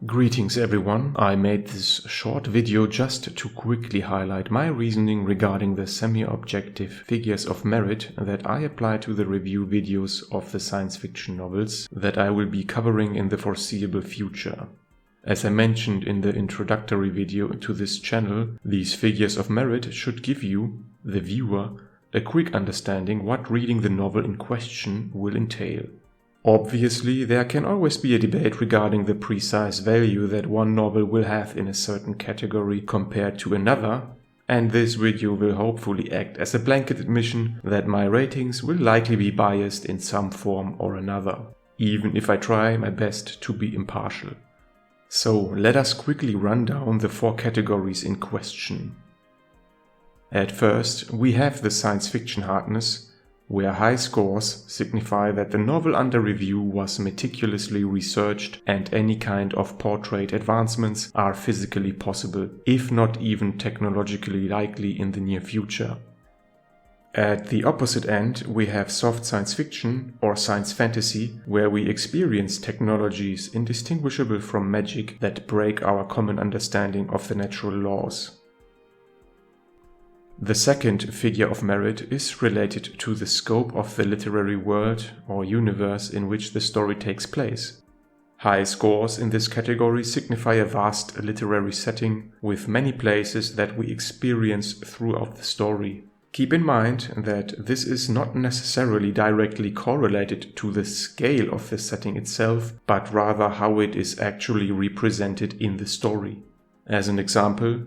Greetings everyone, I made this short video just to quickly highlight my reasoning regarding the semi-objective figures of merit that I apply to the review videos of the science fiction novels that I will be covering in the foreseeable future. As I mentioned in the introductory video to this channel, these figures of merit should give you, the viewer, a quick understanding what reading the novel in question will entail. Obviously, there can always be a debate regarding the precise value that one novel will have in a certain category compared to another, and this video will hopefully act as a blanket admission that my ratings will likely be biased in some form or another, even if I try my best to be impartial. So let us quickly run down the 4 categories in question. At first, we have the science fiction hardness, where high scores signify that the novel under review was meticulously researched and any kind of portrayed advancements are physically possible, if not even technologically likely in the near future. At the opposite end, we have soft science fiction or science fantasy, where we experience technologies indistinguishable from magic that break our common understanding of the natural laws. The second figure of merit is related to the scope of the literary world or universe in which the story takes place. High scores in this category signify a vast literary setting with many places that we experience throughout the story. Keep in mind that this is not necessarily directly correlated to the scale of the setting itself, but rather how it is actually represented in the story. As an example,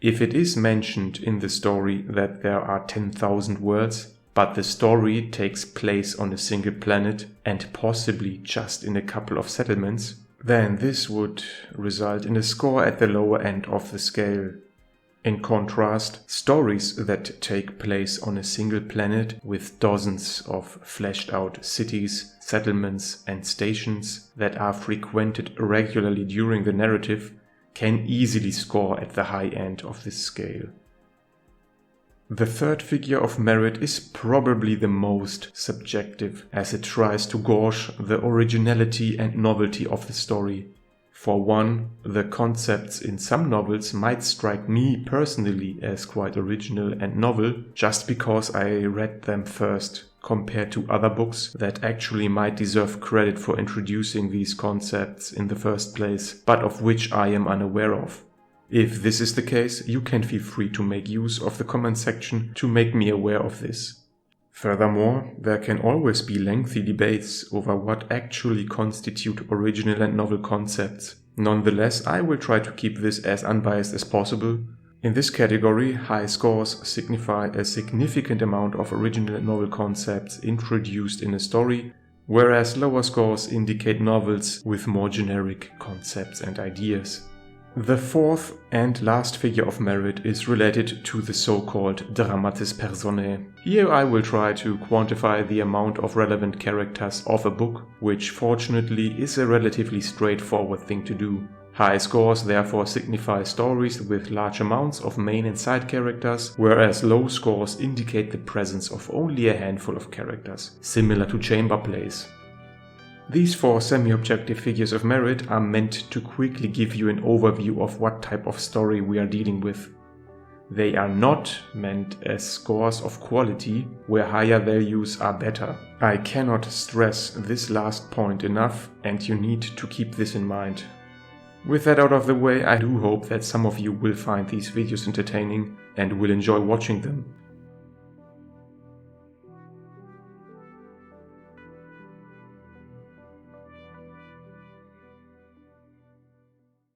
if it is mentioned in the story that there are 10,000 worlds, but the story takes place on a single planet and possibly just in a couple of settlements, then this would result in a score at the lower end of the scale. In contrast, stories that take place on a single planet with dozens of fleshed out cities, settlements, and stations that are frequented regularly during the narrative can easily score at the high end of this scale. The third figure of merit is probably the most subjective, as it tries to gauge the originality and novelty of the story. For one, the concepts in some novels might strike me personally as quite original and novel just because I read them first, compared to other books that actually might deserve credit for introducing these concepts in the first place, but of which I am unaware of. If this is the case, you can feel free to make use of the comment section to make me aware of this. Furthermore, there can always be lengthy debates over what actually constitute original and novel concepts. Nonetheless, I will try to keep this as unbiased as possible. In this category, high scores signify a significant amount of original and novel concepts introduced in a story, whereas lower scores indicate novels with more generic concepts and ideas. The fourth and last figure of merit is related to the so-called dramatis personae. Here I will try to quantify the amount of relevant characters of a book, which fortunately is a relatively straightforward thing to do. High scores therefore signify stories with large amounts of main and side characters, whereas low scores indicate the presence of only a handful of characters, similar to chamber plays. These 4 semi-objective figures of merit are meant to quickly give you an overview of what type of story we are dealing with. They are not meant as scores of quality, where higher values are better. I cannot stress this last point enough, and you need to keep this in mind. With that out of the way, I do hope that some of you will find these videos entertaining and will enjoy watching them.